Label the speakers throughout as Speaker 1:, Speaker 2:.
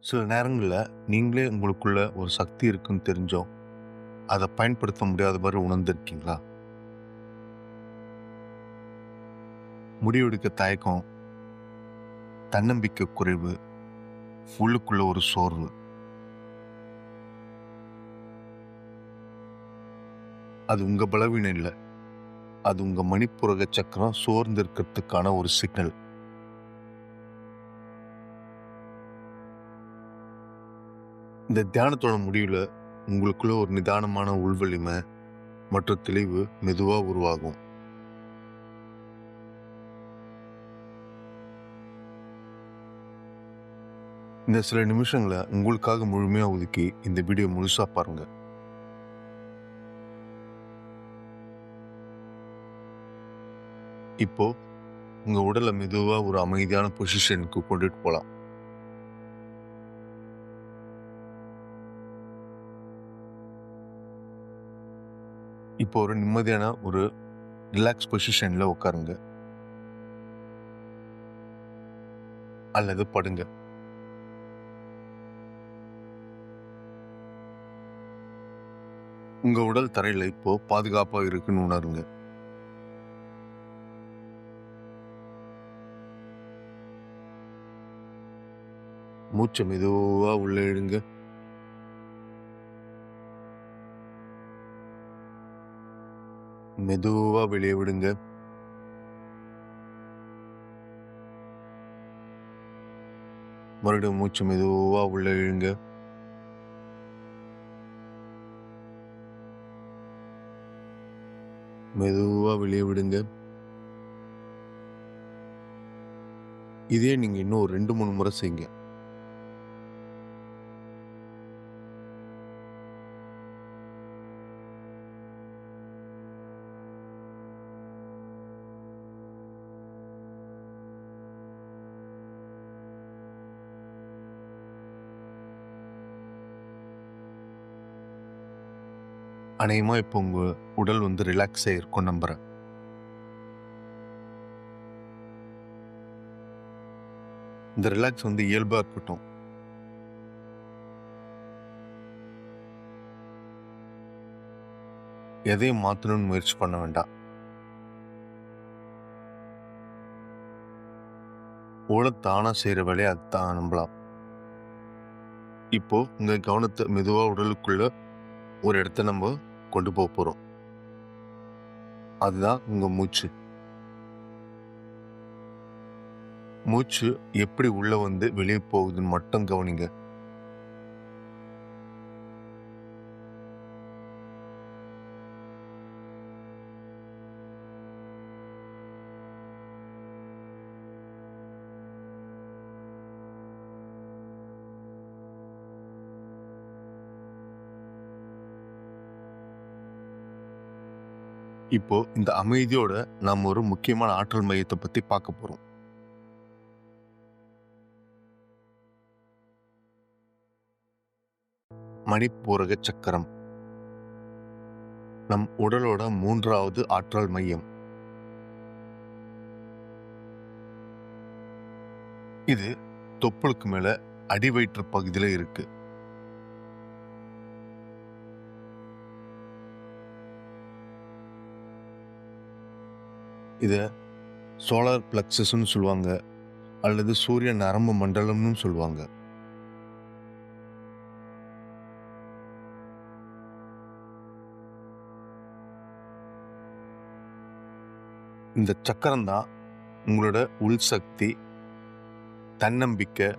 Speaker 1: சில நேரங்களில் நீங்களே உங்களுக்குள்ள ஒரு சக்தி இருக்குன்னு தெரிஞ்சோம் அதை பயன்படுத்த முடியாத மாதிரி உணர்ந்திருக்கீங்களா? முடிவெடுக்க தயக்கம், தன்னம்பிக்கை குறைவு, உள்ளுக்குள்ள ஒரு சோர்வு. அது உங்க பலவீனம் இல்லை, அது உங்க மணிப்புரக சக்கரம் சோர்ந்து இருக்கிறதுக்கான ஒரு சிக்னல். இந்த தியானத்தோட முடிவில் உங்களுக்குள்ள ஒரு நிதானமான உள்வலிமை மற்றும் தெளிவு மெதுவா உருவாகும். இந்த சில நிமிஷங்களை உங்களுக்காக முழுமையா ஒதுக்கி இந்த வீடியோ முழுசா பாருங்க. இப்போ உங்க உடலை மெதுவா ஒரு அமைதியான பொசிஷனுக்கு கொண்டுட்டு போலாம். இப்போ ஒரு நிம்மதியான ஒரு ரிலாக்ஸ் பொசிஷன்ல உட்காருங்க அல்லது படுங்க. உங்க உடல் தரையில இப்போ பாதுகாப்பா இருக்குன்னு உணருங்க. மூச்சை மெதுவா உள்ள இழுங்க. மெதுவா வெளியே விடுங்க. மறுபடியும் மூச்சு மெதுவா உள்ள இழுங்க. மெதுவா வெளியே விடுங்க. இதே நீங்க இன்னும் ஒரு 2-3 முறை செய்யுங்க. அநேகமா இப்போ உங்க உடல் ரிலாக்ஸ் ஆயிருக்கும் நம்புறேன். இந்த ரிலாக்ஸ் இயல்பா இருக்கட்டும். எதையும் மாத்தணும்னு முயற்சி பண்ண வேண்டாம். தானா செய்யற வேலையை அதுதான் நம்பலாம். இப்போ உங்க கவனத்தை மெதுவா உடலுக்குள்ள ஒரு இடத்த நம்ம கொண்டு போக போறோம். அதுதான் உங்க மூச்சு. மூச்சு எப்படி உள்ள வெளியே போகுதுன்னு மட்டும் கவனிங்க. இப்போ இந்த அமைதியோட நாம ஒரு முக்கியமான ஆற்றல் மையத்தை பத்தி பார்க்க போறோம். மணிப்பூரக சக்கரம் நம் உடலோட 3வது ஆற்றல் மையம். இது தொப்புளுக்கு மேல அடிவயிற்று பகுதியில இருக்கு. இத சோலார் பிளக்ஸஸ்ன்னு சொல்லுவாங்க அல்லது சூரிய நரம்பு மண்டலம்னு சொல்லுவாங்க. இந்த சக்கரம் தான் உங்களோட உள் சக்தி, தன்னம்பிக்கை,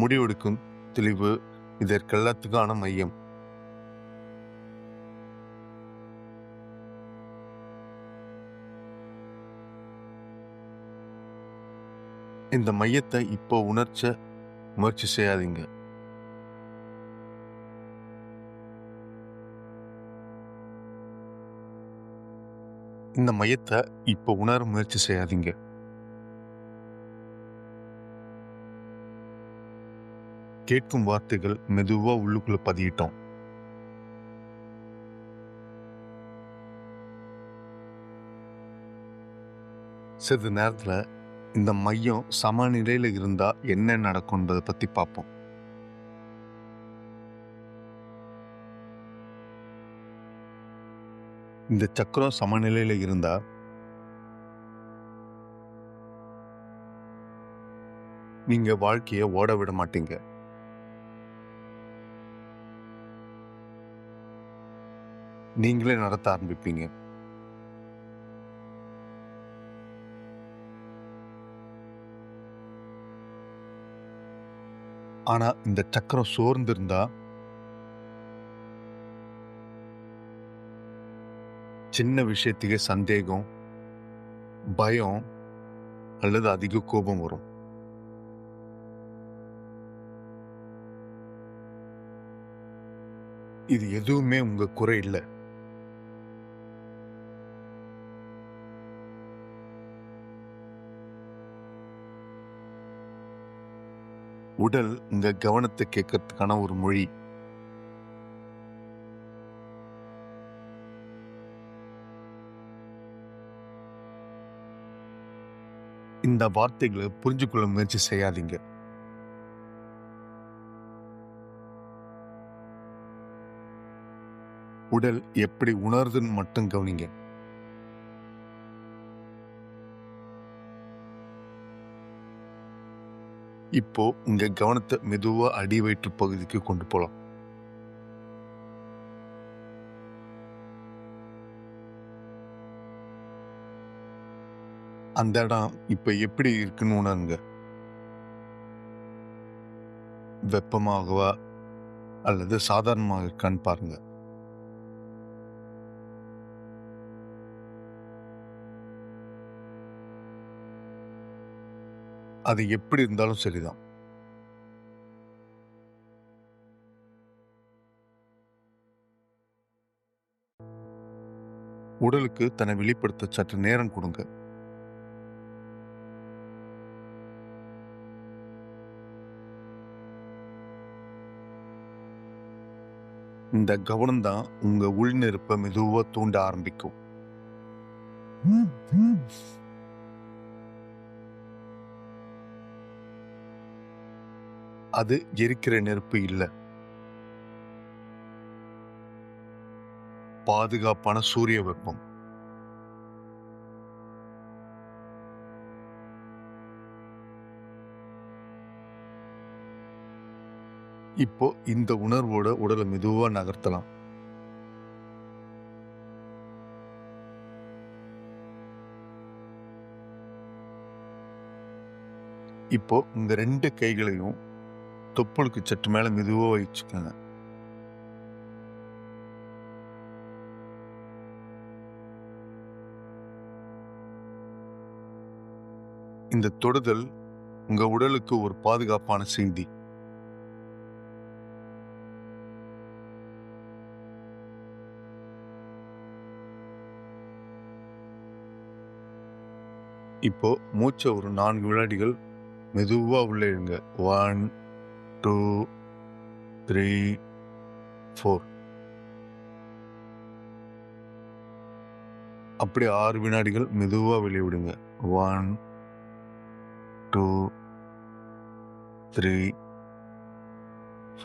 Speaker 1: முடிவெடுக்கும் தெளிவு இதற்கெல்லாத்துக்கான மையம். இந்த மையத்தை இப்போ உணர்ச்ச முயற்சி செய்யாதீங்க. இந்த மையத்தை இப்போ உணர முயற்சி செய்யாதீங்க. கேட்கும் வார்த்தைகள் மெதுவா உள்ளுக்குள்ள பதியிட்டோம். சிறிது நேரத்துல இந்த மையம் சமநிலையில இருந்தா என்ன நடக்கும்ன்றதை பத்தி பார்ப்போம். இந்த சக்கரம் சமநிலையில இருந்தா நீங்க வாழ்க்கைய ஓட விட மாட்டீங்க. நீங்களே நடத்த ஆரம்பிப்பீங்க. ஆனா இந்த சக்கரம் சோர்ந்திருந்தா சின்ன விஷயத்துக்கே சந்தேகம், பயம் அல்லது அதிக கோபம் வரும். இது எதுவுமே உங்க குறை இல்ல. உடல் உங்க கவனத்தை கேட்கறதுக்கான ஒரு மொழி. இந்த வார்த்தைகளை புரிஞ்சு கொள்ள முயற்சி செய்யாதீங்க. உடல் எப்படி உணருதுன்னு மட்டும் கவனிங்க. இப்போ உங்க கவனத்தை மெதுவா அடி வயிற்று பகுதிக்கு கொண்டு போலாம். அந்த இடம் இப்ப எப்படி இருக்குன்னு உணருங்க. வெப்பமாகவா அல்லது சாதாரணமாக இருக்கான்னு பாருங்க. அது எப்படி இருந்தாலும் சரிதான். உடலுக்கு தன்னை வெளிப்படுத்த சற்று நேரம் கொடுங்க. இந்த கவனம் தான் உங்க உள்நெருப்பை மெதுவா தூண்ட ஆரம்பிக்கும். அது எரிக்கிற நெருப்பு இல்ல, பாதுகாப்பான சூரிய வெப்பம். இப்போ இந்த உணர்வோட உடலை மெதுவா நகர்த்தலாம். இப்போ உங்க 2 கைகளையும் தொப்புளுக்கு சற்று மேல மெதுவா வச்சுக்கோங்க. இந்த தொடுதல் உங்க உடலுக்கு ஒரு பாதுகாப்பான செய்தி. இப்போ மூச்சை ஒரு 4 வினாடிகள் மெதுவா உள்ளே இழுங்க. 1, 2, 3, 4. அப்படி 6 வினாடிகள் மெதுவா வெளியே விடுங்க. 1, 2, 3,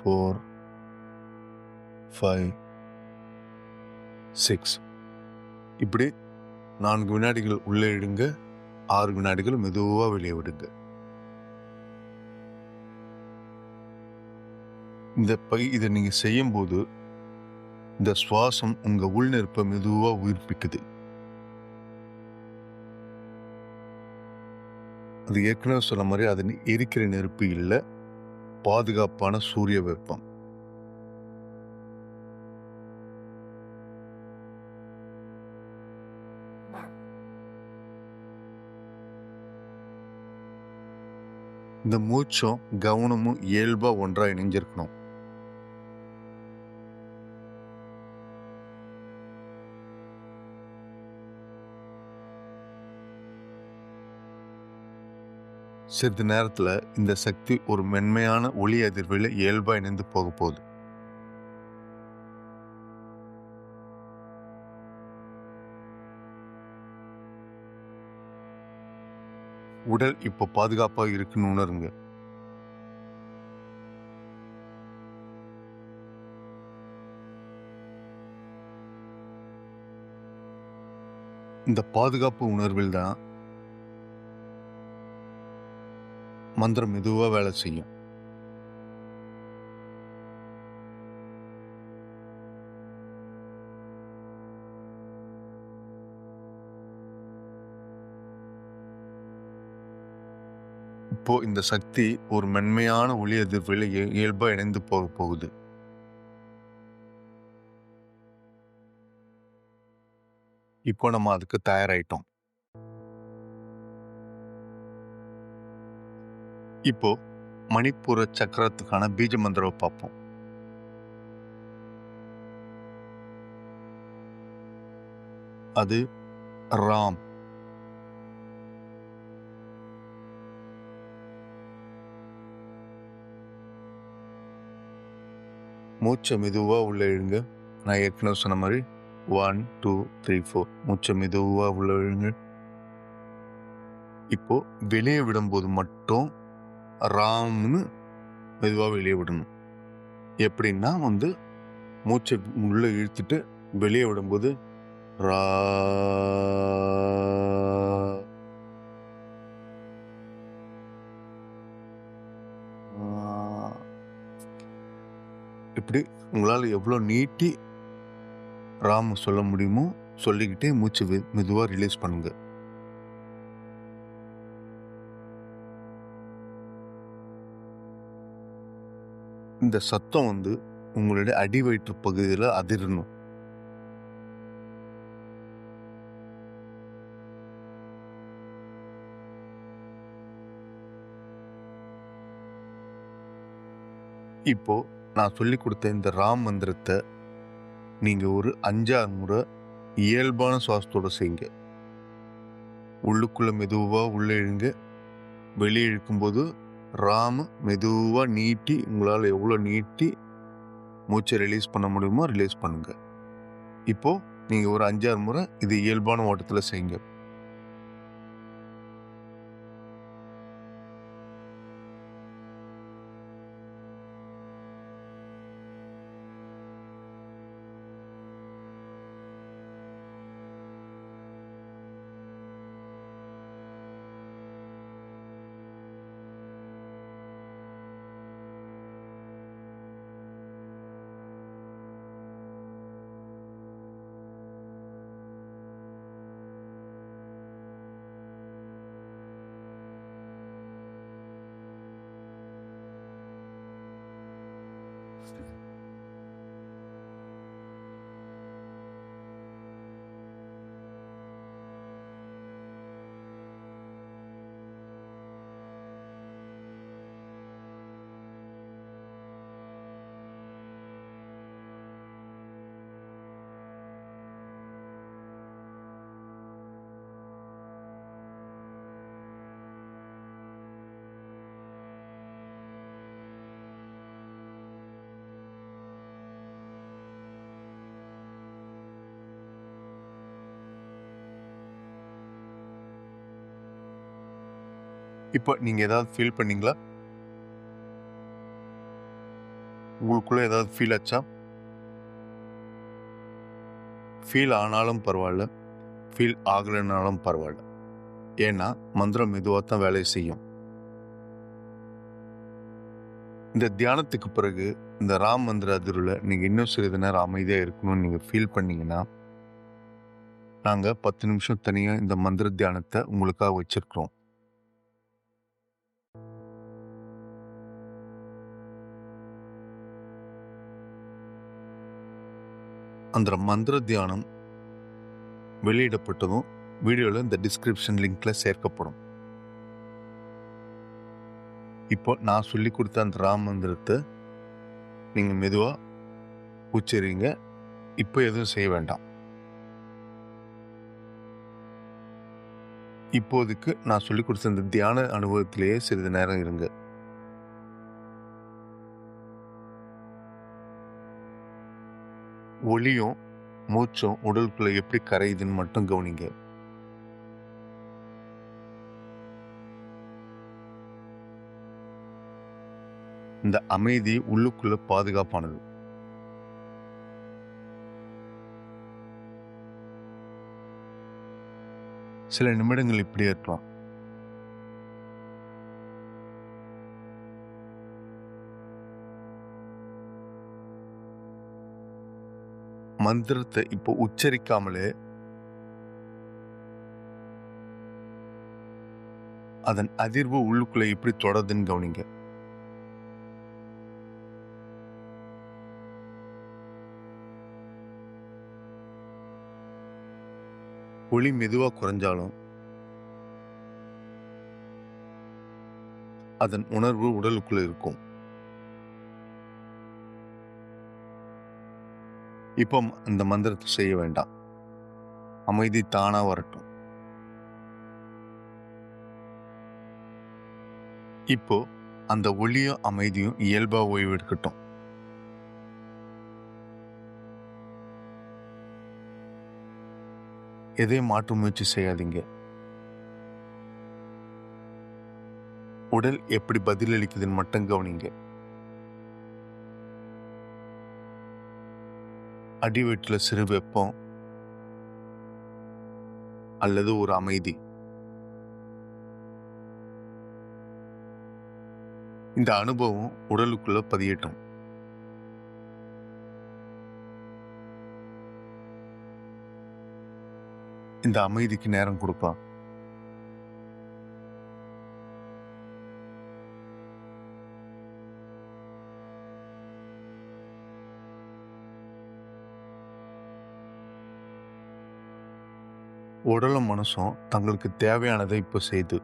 Speaker 1: 4, 5, 6. இப்படி 4 வினாடிகள் உள்ளே இழுங்க, 6 வினாடிகள் மெதுவா வெளியே விடுங்க. இதை நீங்க செய்யும்போது இந்த சுவாசம் உங்க உள்நெருப்பை மெதுவா உயிர்ப்பிக்குது. அது ஏற்கனவே சொன்ன மாதிரி அது எரிக்கிற நெருப்பு இல்ல, பாதுகாப்பான சூரிய வெப்பம். இந்த மூச்சும் கவனமும் இயல்பா ஒன்றா இணைஞ்சிருக்கணும். சிறிது நேரத்துல இந்த சக்தி ஒரு மென்மையான ஒளி அதிர்வில் இயல்பா இணைந்து போக போகுது. உடல் இப்போ பாதுகாப்பா இருக்குன்னு உணருங்க. இந்த பாதுகாப்பு உணர்வில் தான் மந்திரம் மெதுவா வேலை செய்யும். இப்போ இந்த சக்தி ஒரு மென்மையான ஒளி அதிர்வில் இயல்பா இணைந்து போக போகுது. இப்போ நம்ம அதுக்கு தயாராயிட்டோம். இப்போ மணிப்பூர சக்கரத்துக்கான பீஜ மந்திரம் பார்ப்போம். அது ராம். மூச்சை மெதுவா உள்ள இழுங்க. நான் ஏற்கனவே சொன்ன மாதிரி 1 2 3 4 மூச்சை மெதுவா உள்ள இழுங்க. இப்போ வெளியே விடும்போது மட்டும் ராம்னு மெதுவா வெளியே விடணும். எப்படின்னா மூச்சை உள்ள இழுத்துட்டு வெளியே விடும்போது ரா. இப்படி உங்களால் எவ்வளோ நீட்டி ராம் சொல்ல முடியுமோ சொல்லிக்கிட்டே மூச்சு மெதுவா ரிலீஸ் பண்ணுங்க. இந்த சத்தம் உங்களுடைய அடி வயிற்று பகுதியில் அதிரணும். இப்போ நான் சொல்லி கொடுத்த இந்த ராம் மந்திரத்தை நீங்க ஒரு 5-6 முறை இயல்பான சுவாசத்தோட செய்யுங்க. உள்ளுக்குள்ள மெதுவா உள்ள இழுங்க. வெளியே இழுக்கும்போது ராம் மெதுவா நீட்டி உங்களால் எவ்வளோ நீட்டி மூச்சை ரிலீஸ் பண்ண முடியுமோ ரிலீஸ் பண்ணுங்க. இப்போ நீங்க ஒரு 5-6 முறை இது இயல்பான ஓட்டத்தில் செய்யுங்க. இப்போ நீங்க ஏதாவது ஃபீல் பண்ணீங்களா? உங்களுக்குள்ள ஏதாவது ஃபீல் ஆச்சா? ஃபீல் ஆனாலும் பரவாயில்ல, ஃபீல் ஆகலைனாலும் பரவாயில்ல. ஏன்னா மந்திரம் மெதுவாக தான் வேலை செய்யும். இந்த தியானத்துக்கு பிறகு இந்த ராம் மந்திர அதிர்வில் நீங்க இன்னும் சிறிது நேரம் அமைதியா இருக்கணும்னு நீங்க ஃபீல் பண்ணீங்கன்னா நாங்க 10 நிமிஷம் தனியா இந்த மந்திர தியானத்தை உங்களுக்காக வச்சிருக்கிறோம். அந்த மந்திர தியானம் வெளியிடப்பட்டதும் வீடியோல இந்த டிஸ்கிரிப்ஷன் லிங்க்ல சேர்க்கப்படும். இப்போ நான் சொல்லி கொடுத்த அந்த ராம் மந்திரத்தை நீங்க மெதுவா உச்சரிங்க. இப்போ எதுவும் செய்ய வேண்டாம். இப்போதைக்கு நான் சொல்லி கொடுத்த இந்த தியான அனுபவத்திலேயே சிறிது நேரம் இருங்க. ஒளியும் மூச்சும் உடலுக்குள்ள எப்படி கரையுதுன்னு மட்டும் கவனிங்க. இந்த அமைதி உள்ளுக்குள்ள பாதுகாப்பானது. சில நிமிடங்கள் இப்படியே இருக்கலாம். மந்திரத்தை இப்போ உச்சரிக்காமலே அதன் அதிர்வு உள்ளுக்குள்ள எப்படி தொடருதுன்னு கவனிங்க. ஒளி மெதுவா குறைஞ்சாலும் அதன் உணர்வு உடலுக்குள்ள இருக்கும். இப்போ அந்த மந்திரத்தை செய்ய வேண்டாம். அமைதி தானா வரட்டும். இப்போ அந்த ஒளியும் அமைதியும் இயல்பா ஓய்வு எடுக்கட்டும். எதையும் மாற்று முயற்சி செய்யாதீங்க. உடல் எப்படி பதிலளிக்குதுன்னு மட்டும் கவனிங்க. அடிவயிற்றுல சிறு வெப்பம் அல்லது ஒரு அமைதி. இந்த அனுபவம் உடலுக்குள்ள பதியட்டும். இந்த அமைதிக்கு நேரம் கொடுக்கலாம். உடலும் மனசும் தங்களுக்கு தேவையானதை இப்போ செய்து.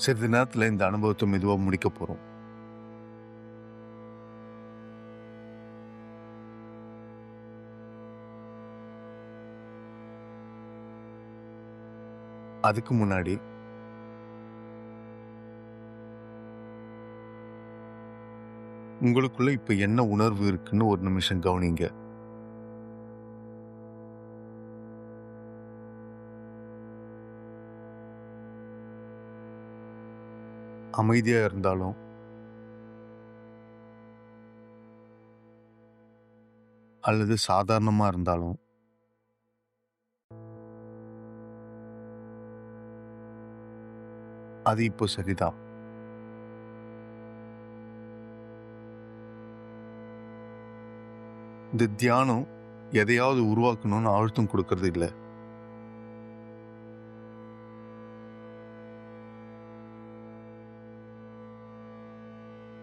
Speaker 1: சிறிது நேரத்தில் இந்த அனுபவத்தை மெதுவாக முடிக்க போறோம். அதுக்கு முன்னாடி உங்களுக்குள்ள இப்ப என்ன உணர்வு இருக்குன்னு ஒரு நிமிஷம் கவனிங்க. அமைதியா இருந்தாலும் அல்லது சாதாரணமா இருந்தாலும் அது இப்போ சரிதான். இந்த தியானம் எதையாவது உருவாக்கணும்னு அழுத்தம் கொடுக்கறது இல்லை.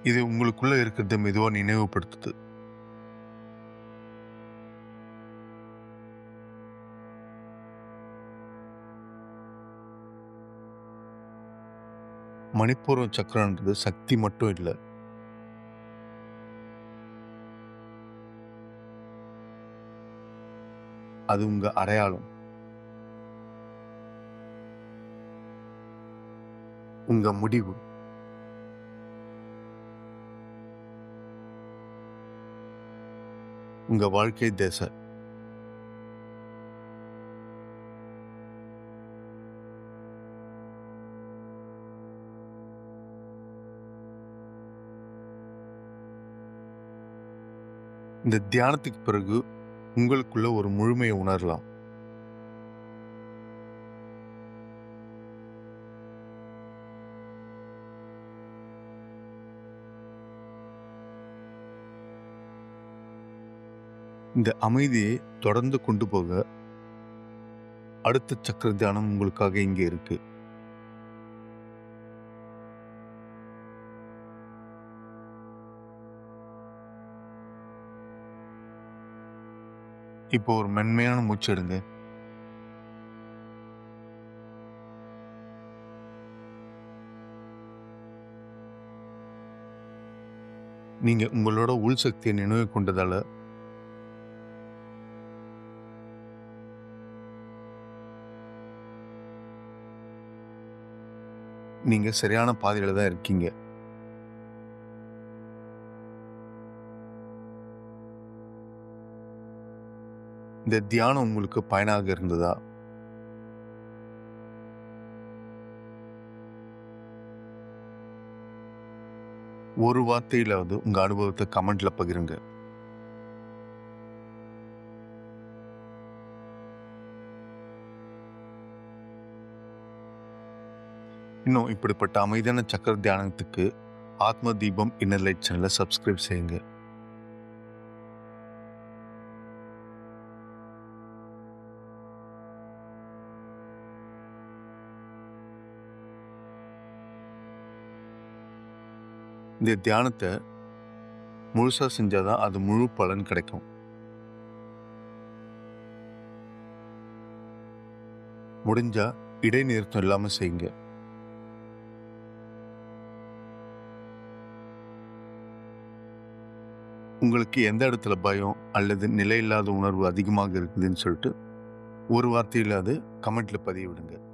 Speaker 1: இது உங்களுக்குள்ள இருக்கிறத மெதுவா நினைவுபடுத்துது. மணிப்பூர்வ சக்கரன்றது சக்தி மட்டும் இல்லை, அது உங்க அடையாளம், உங்க முடிவு, உங்க வாழ்க்கை திசை. இந்த தியானத்துக்கு பிறகு உங்களுக்குள்ள ஒரு முழுமையை உணரலாம். இந்த அமைதியை தொடர்ந்து கொண்டு போக அடுத்த சக்கர தியானம் உங்களுக்காக இங்கே இருக்கு. இப்போ ஒரு மென்மையான மூச்சு எடுங்க. நீங்க உங்களோட உள் சக்தியை நினைவு கொண்டதால நீங்க சரியான பாதையில தான் இருக்கீங்க. இந்த தியானம் உங்களுக்கு பயனாக இருந்ததா? ஒரு வார்த்தையிலாவது உங்க அனுபவத்தை கமெண்ட்ல பகிருங்க. இன்னும் இப்படிப்பட்ட அமைதியான சக்கர தியானத்துக்கு ஆத்ம தீபம் இன்னர் லைட் சேனலை சப்ஸ்கிரைப் செய்யுங்க. இந்த தியானத்தை முழுசா செஞ்சாதான் அது முழு பலன் கிடைக்கும். முடிஞ்சா இடைநிறுத்தம் இல்லாம செய்யுங்க. உங்களுக்கு எந்த இடத்துல பயம் அல்லது நிலையில்லாத உணர்வு அதிகமாக இருக்குதுன்னு சொல்லிட்டு ஒரு வார்த்தையிலாவது கமெண்ட்ல பதிய விடுங்க.